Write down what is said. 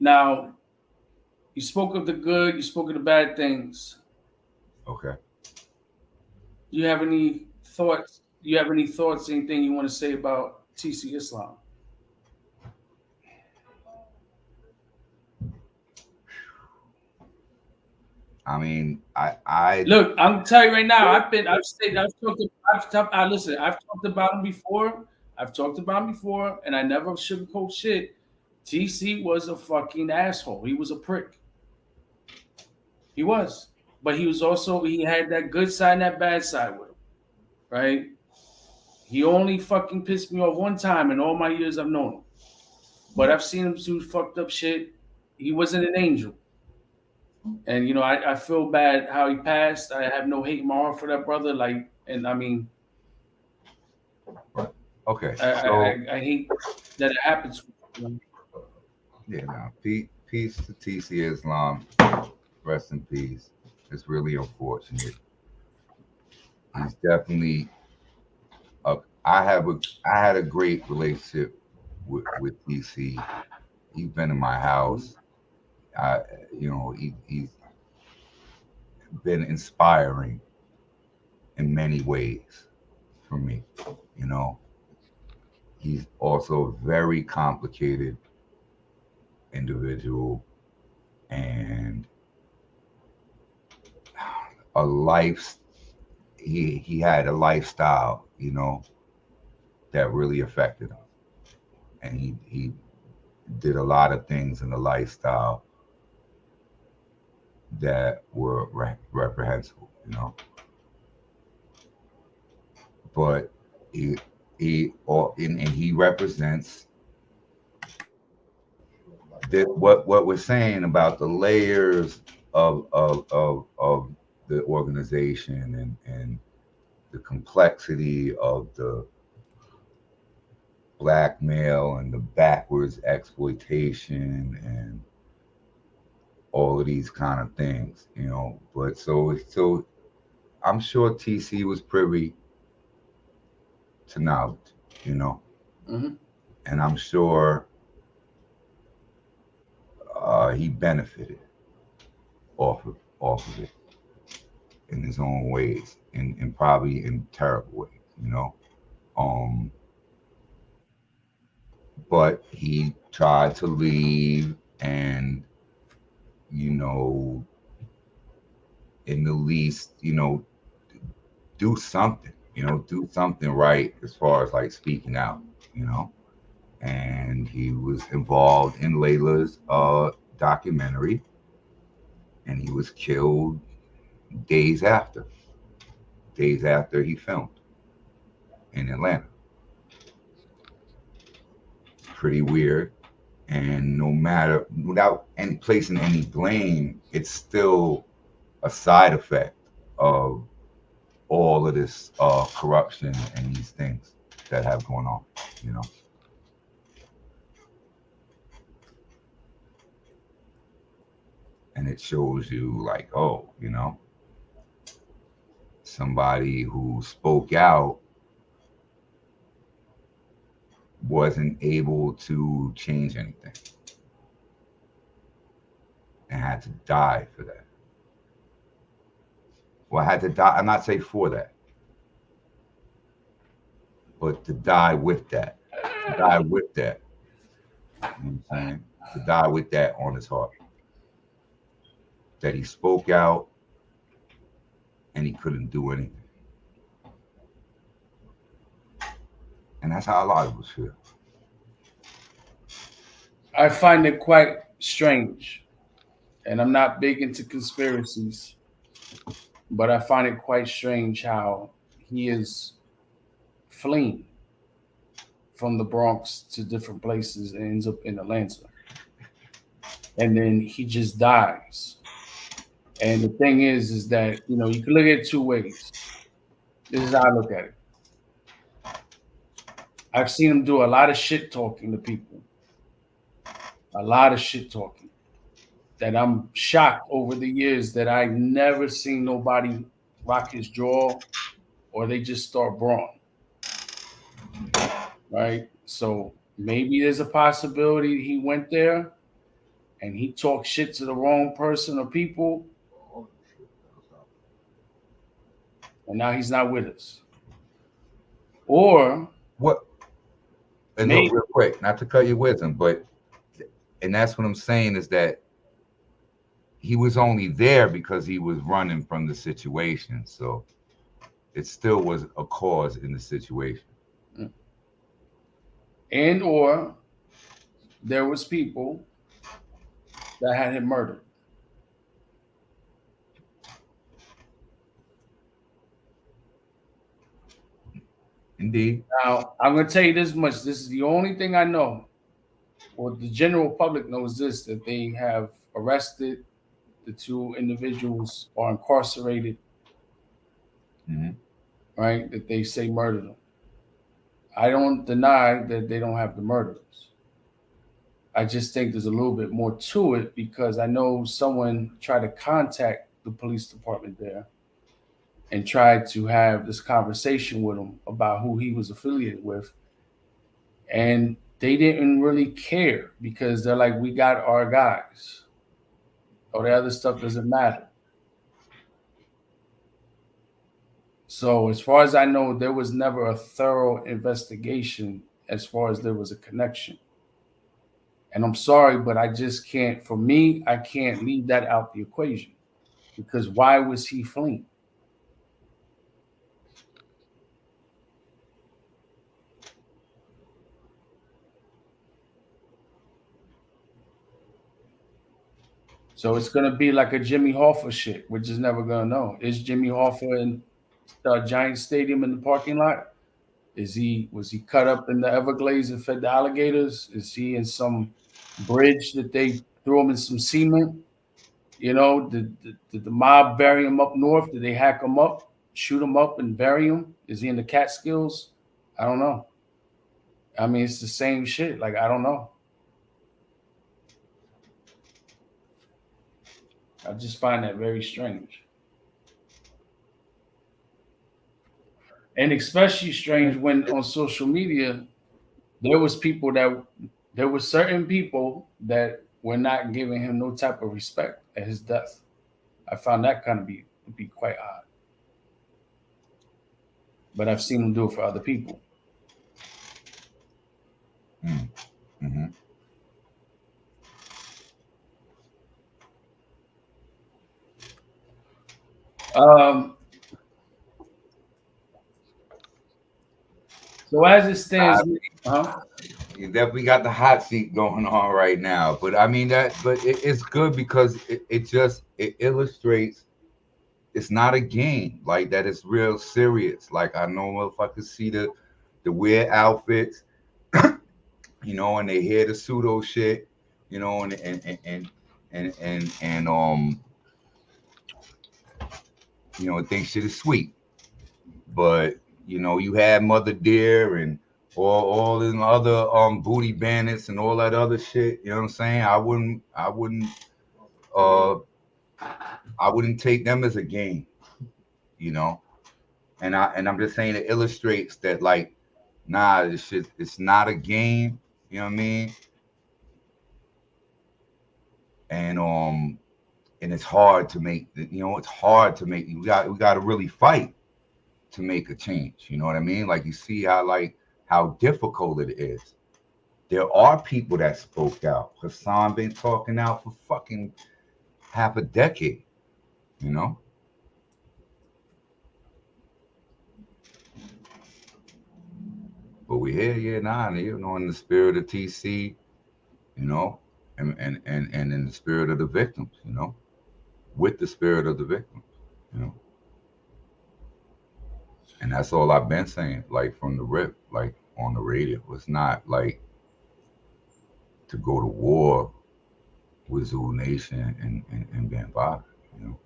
Now, you spoke of the good, you spoke of the bad things. Okay. Do you have any thoughts? Do you have any thoughts, anything you want to say about TC Islam? I mean, I Look, I'm telling you right now, I've stayed, I've talked, listen, I've talked about him before. I've talked about him before, and I never sugarcoat shit. TC was a fucking asshole. He was a prick. He was. But he was also, he had that good side and that bad side with him, right? He only fucking pissed me off one time in all my years I've known him. But I've seen him do fucked up shit. He wasn't an angel. And I feel bad how he passed. I have no hate in my heart for that brother. Like, and I mean, okay. I I, So I hate that it happens. yeah, now peace to TC Islam. Rest in peace. It's really unfortunate. He's definitely a. I had a great relationship with TC. He's been in my house. I he's been inspiring in many ways for me. You know, he's also a very complicated individual and a life. He had a lifestyle, that really affected him, and he did a lot of things in the lifestyle that were reprehensible, But and he represents what we're saying about the layers of the organization and the complexity of the blackmail and the backwards exploitation and all of these kind of things, But so I'm sure TC was privy to knowledge, you know, Mm-hmm. and I'm sure he benefited off of it in his own ways, and probably in terrible ways. Um, but he tried to leave and you know in the least do something right as far as like speaking out, you know. And he was involved in Layla's documentary, and he was killed days after, days after he filmed in Atlanta. Pretty weird. And no matter, without any placing any blame, it's still a side effect of all of this corruption and these things that have going on, you know. And it shows you like, oh, somebody who spoke out wasn't able to change anything and had to die for that. Well, I had to die. I'm not saying for that, but to die with that. To die with that. You know what I'm saying? To die with that on his heart. That he spoke out and he couldn't do anything. And that's how a lot of us feel. I find it quite strange, and I'm not big into conspiracies, but I find it quite strange how he is fleeing from the Bronx to different places and ends up in Atlanta, and then he just dies. And the thing is that you can look at it two ways. This is how I look at it. I've seen him do a lot of shit talking to people, a lot of shit talking that I'm shocked over the years that I never seen nobody rock his jaw or they just start brawling, right? So maybe there's a possibility he went there and he talked shit to the wrong person or people, and now he's not with us. Or What? And look, maybe real quick, not to cut your wisdom, but and that's what I'm saying is that he was only there because he was running from the situation. So it still was a cause in the situation. and or there was people that had him murdered. Indeed. Now, I'm gonna tell you this much. This is the only thing I know, or the general public knows this, that they have arrested the two individuals are incarcerated, Mm-hmm. right? That they say murdered them. I don't deny that they don't have the murderers. I just think there's a little bit more to it because I know someone tried to contact the police department there and tried to have this conversation with him about who he was affiliated with. And they didn't really care because they're like, we got our guys. All the other stuff doesn't matter. So, as far as I know, there was never a thorough investigation as far as there was a connection. And I'm sorry, but I just can't, for me, I can't leave that out the equation because why was he fleeing? So it's gonna be like a Jimmy Hoffa shit. We're just never gonna know. Is Jimmy Hoffa in the Giant Stadium in the parking lot? Is he was he cut up in the Everglades and fed the alligators? Is he in some bridge that they threw him in some cement? You know, did the mob bury him up north? Did they hack him up, shoot him up, and bury him? Is he in the Catskills? I don't know. I mean, it's the same shit. Like I don't know. I just find that very strange. And especially strange when on social media there was people that there were certain people that were not giving him no type of respect at his death. I found that kind of be quite odd. But I've seen him do it for other people. Mm-hmm. Um, so as it stands, huh? You definitely got the hot seat going on right now, but I mean but it's good because it just it illustrates it's not a game like that. It's real serious. Like I know motherfuckers see the weird outfits, and they hear the pseudo shit, and think shit is sweet. But you had Mother Deer and all them other booty bandits and all that other shit. You know what I'm saying? Uh I wouldn't take them as a game, you know. And I'm just saying it illustrates that like, nah, this shit it's not a game. You know what I mean? And and it's hard to make. It's hard to make. We got to really fight to make a change. You know what I mean? Like you see how difficult it is. There are people that spoke out. Hassan been talking out for fucking half a decade. You know. But we here, yeah, nah, in the spirit of TC, you know, and in the spirit of the victims, with the spirit of the victims, you know. And that's all I've been saying, like from the rip, like on the radio. It's not like to go to war with Zulu Nation and Bambaataa, you know.